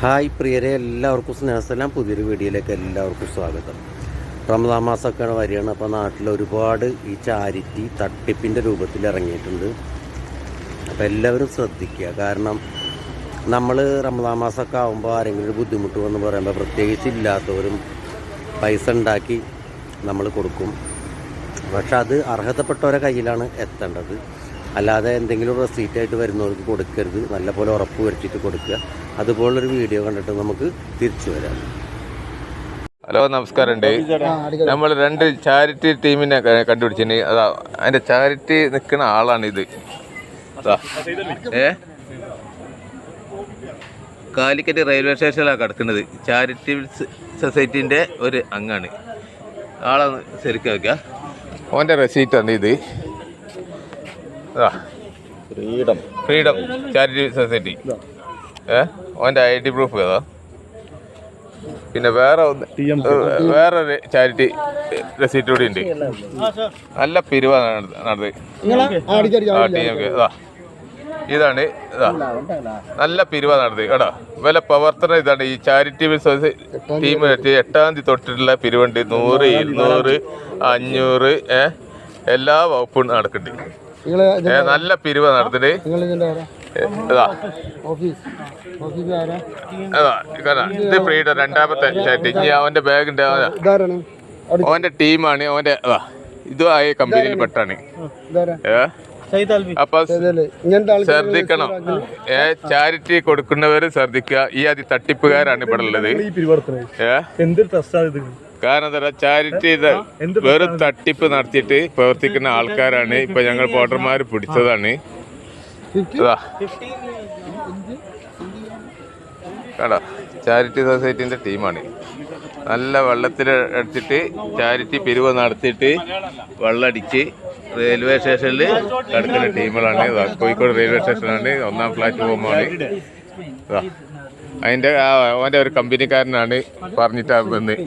Hi പ്രിയരെ, എല്ലാവർക്കും സ്നേഹസലാം. പുതിയൊരു വീഡിയോയിലേക്ക് എല്ലാവർക്കും സ്വാഗതം. റമദാൻ മാസമൊക്കെയാണ് വരികയാണ്. അപ്പോൾ നാട്ടിൽ ഒരുപാട് ഈ ചാരിറ്റി തട്ടിപ്പിൻ്റെ രൂപത്തിൽ ഇറങ്ങിയിട്ടുണ്ട്. അപ്പോൾ എല്ലാവരും ശ്രദ്ധിക്കുക. കാരണം നമ്മൾ റമദാൻ മാസമൊക്കെ ആകുമ്പോൾ ആരെങ്കിലും ഒരു ബുദ്ധിമുട്ട് എന്ന് പറയുമ്പോൾ പ്രത്യേകിച്ച് ഇല്ലാത്തവരും പൈസ ഉണ്ടാക്കി നമ്മൾ കൊടുക്കും. പക്ഷെ അത് അർഹതപ്പെട്ടവരെ കയ്യിലാണ് എത്തേണ്ടത്. അല്ലാതെ എന്തെങ്കിലും റെസീറ്റായിട്ട് വരുന്നവർക്ക് കൊടുക്കരുത്. നല്ലപോലെ ഉറപ്പ് വരുത്തിയിട്ട് കൊടുക്കുക. അതുപോലൊരു വീഡിയോ കണ്ടിട്ട് നമുക്ക് തിരിച്ചു വരാം. ഹലോ, നമസ്കാരമുണ്ട്. നമ്മൾ 2 ചാരിറ്റി ടീമിനെ കണ്ടുപിടിച്ചിന്. അതാ അതിൻ്റെ ചാരിറ്റി നിൽക്കുന്ന ആളാണിത്. കാലിക്കറ്റ് റെയിൽവേ സ്റ്റേഷനിലാണ് കിടക്കുന്നത്. ചാരിറ്റി സൊസൈറ്റീൻ്റെ ഒരു അംഗമാണ്. ആളെ ശരിക്കും വയ്ക്കുക. ഓൻ്റെ റെസീറ്റാണ് ഇത്. Freedom charity society. ഓൻ്റെ ID പ്രൂഫ് ഏതാ? പിന്നെ വേറൊരു ചാരിറ്റി റെസീറ്റ് കൂടി ഉണ്ട്. നല്ല പിരിവാണ് നടന്നത്. ഇതാണ് നല്ല പിരിവാണ് നടന്നത് കേട്ടോ. വില പ്രവർത്തനം ഇതാണ്. ഈ ചാരിറ്റി ടീം 8-ാം തീയതി തൊട്ടിട്ടുള്ള പിരിവുണ്ട്. 100, 200, 500 എല്ലാ വകുപ്പും നടക്കുന്നുണ്ട്. നല്ല പിരിവ് നടത്തിട്ട് ഇത് ഫ്രീഡം 2ാമത്തെ ചാറ്റ്. ഇനി അവന്റെ ബാഗിന്റെ അവന്റെ ടീമാണ്. അവന്റെ ഇതും ആ കമ്പനിയിൽ പെട്ടാണ്. അപ്പൊ ശ്രദ്ധിക്കണം. ചാരിറ്റി കൊടുക്കുന്നവര് ശ്രദ്ധിക്കുക. ഈ അതി തട്ടിപ്പുകാരാണ് ഇവിടെ ഉള്ളത്. കാരണം എന്താ, ചാരിറ്റി വെറും തട്ടിപ്പ് നടത്തിയിട്ട് പ്രവർത്തിക്കുന്ന ആൾക്കാരാണ്. ഇപ്പൊ ഞങ്ങൾ പോട്ടർമാർ പിടിച്ചതാണ്. കേട്ടോ, ചാരിറ്റി സൊസൈറ്റിന്റെ ടീമാണ്. നല്ല വെള്ളത്തിൽ അടിച്ചിട്ട് ചാരിറ്റി പിരിവ് നടത്തിയിട്ട് വെള്ളമടിച്ച് റെയിൽവേ സ്റ്റേഷനിൽ കിടക്കുന്ന ടീമുകളാണ്. കോഴിക്കോട് റെയിൽവേ സ്റ്റേഷനാണ്. 1ാം പ്ലാറ്റ്ഫോമാണ്. അതിന്റെ അവന്റെ ഒരു കമ്പനിക്കാരനാണ് പറഞ്ഞിട്ടാ വന്ന്.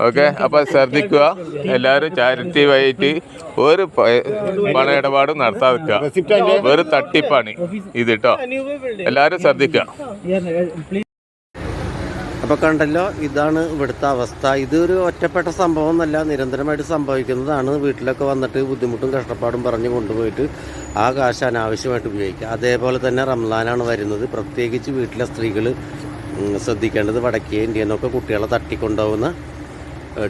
ഓക്കെ, അപ്പൊ ശ്രദ്ധിക്കുക. എല്ലാവരും ചാരിറ്റി വഴിയിട്ട് ഒരു പണ ഇടപാടും നടത്താതിരിക്കുക. വെറും തട്ടിപ്പാണ് ഇത് കേട്ടോ. എല്ലാവരും ശ്രദ്ധിക്കുക. അപ്പോൾ കണ്ടല്ലോ, ഇതാണ് ഇവിടുത്തെ അവസ്ഥ. ഇതൊരു ഒറ്റപ്പെട്ട സംഭവം എന്നല്ല, നിരന്തരമായിട്ട് സംഭവിക്കുന്നതാണ്. വീട്ടിലൊക്കെ വന്നിട്ട് ബുദ്ധിമുട്ടും കഷ്ടപ്പാടും പറഞ്ഞ് കൊണ്ടുപോയിട്ട് ആ കാശ് അനാവശ്യമായിട്ട് ഉപയോഗിക്കുക. അതേപോലെ തന്നെ റംസാനാണ് വരുന്നത്. പ്രത്യേകിച്ച് വീട്ടിലെ സ്ത്രീകൾ ശ്രദ്ധിക്കേണ്ടത്, വടക്കേ ഇന്ത്യന്നൊക്കെ കുട്ടികളെ തട്ടിക്കൊണ്ടുപോകുന്ന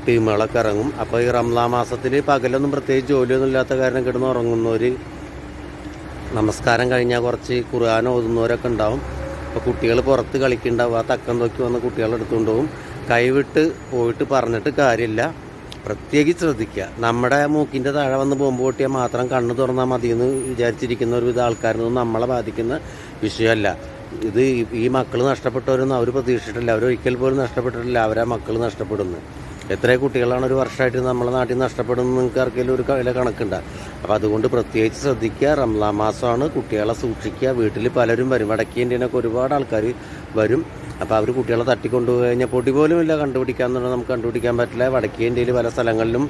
ടീമുകളൊക്കെ ഇറങ്ങും. അപ്പോൾ ഈ റംസാൻ മാസത്തിൽ പകലൊന്നും പ്രത്യേകിച്ച് ജോലിയൊന്നും ഇല്ലാത്ത കാരണം കിടന്ന് ഉറങ്ങുന്നവർ, നമസ്കാരം കഴിഞ്ഞാൽ കുറച്ച് ഖുർആൻ ഓതുന്നവരൊക്കെ ഉണ്ടാവും. അപ്പോൾ കുട്ടികൾ പുറത്ത് കളിക്കുന്നുണ്ടാവും. ആ തക്കം നോക്കി വന്ന് കുട്ടികളെ എടുത്തുകൊണ്ട് പോകും. കൈവിട്ട് പോയിട്ട് പറഞ്ഞിട്ട് കാര്യമില്ല. പ്രത്യേകിച്ച് ശ്രദ്ധിക്കുക. നമ്മുടെ മൂക്കിൻ്റെ താഴെ വന്ന് ബോംബ് പൊട്ടിയാൽ മാത്രം കണ്ണ് തുറന്നാൽ മതിയെന്ന് വിചാരിച്ചിരിക്കുന്ന ഒരുവിധ ആൾക്കാരൊന്നും നമ്മളെ ബാധിക്കുന്ന വിഷയമല്ല ഇത്. ഈ മക്കൾ നഷ്ടപ്പെട്ടവരൊന്നും അവർ പ്രതീക്ഷിച്ചിട്ടില്ല. അവരൊരിക്കൽ പോലും നഷ്ടപ്പെട്ടിട്ടില്ല. അവരാ മക്കൾ നഷ്ടപ്പെടുന്നു. എത്ര കുട്ടികളാണ് ഒരു വർഷമായിട്ട് നമ്മളെ നാട്ടിൽ നഷ്ടപ്പെടുന്നത് നിങ്ങൾക്ക് ആർക്കെങ്കിലും ഒരു കണക്കുണ്ട്. അപ്പോൾ അതുകൊണ്ട് പ്രത്യേകിച്ച് ശ്രദ്ധിക്കുക. റംസാൻ മാസമാണ്. കുട്ടികളെ സൂക്ഷിക്കുക. വീട്ടിൽ പലരും വരും. വടക്കേ ഇന്ത്യയിലൊക്കെ ഒരുപാട് ആൾക്കാർ വരും. അപ്പോൾ അവർ കുട്ടികളെ തട്ടിക്കൊണ്ടുപോയി കഴിഞ്ഞാൽ പൊടി പോലും ഇല്ല കണ്ടുപിടിക്കാമെന്നുണ്ടെങ്കിൽ നമുക്ക് കണ്ടുപിടിക്കാൻ പറ്റില്ല. വടക്കേ ഇന്ത്യയിൽ പല സ്ഥലങ്ങളിലും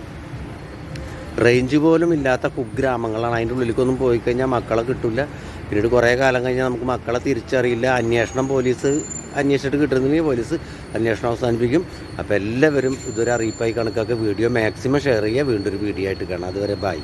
റേഞ്ച് പോലും ഇല്ലാത്ത കുഗ്രാമങ്ങളാണ്. അതിൻ്റെ ഉള്ളിലേക്കൊന്നും പോയി കഴിഞ്ഞാൽ മക്കളെ കിട്ടില്ല. പിന്നീട് കുറേ കാലം കഴിഞ്ഞാൽ നമുക്ക് മക്കളെ തിരിച്ചറിയില്ല. അന്വേഷണം പോലീസ് അന്വേഷിച്ചിട്ട് കിട്ടുന്നില്ലെങ്കിൽ പോലീസ് അന്വേഷണം അവസാനിപ്പിക്കും. അപ്പോൾ എല്ലാവരും ഇതൊരു അറിയിപ്പായി കണക്കാക്കുക. വീഡിയോ മാക്സിമം ഷെയർ ചെയ്യുക. വീണ്ടും ഒരു വീഡിയോ ആയിട്ട് കാണാം. അതുവരെ ബൈ.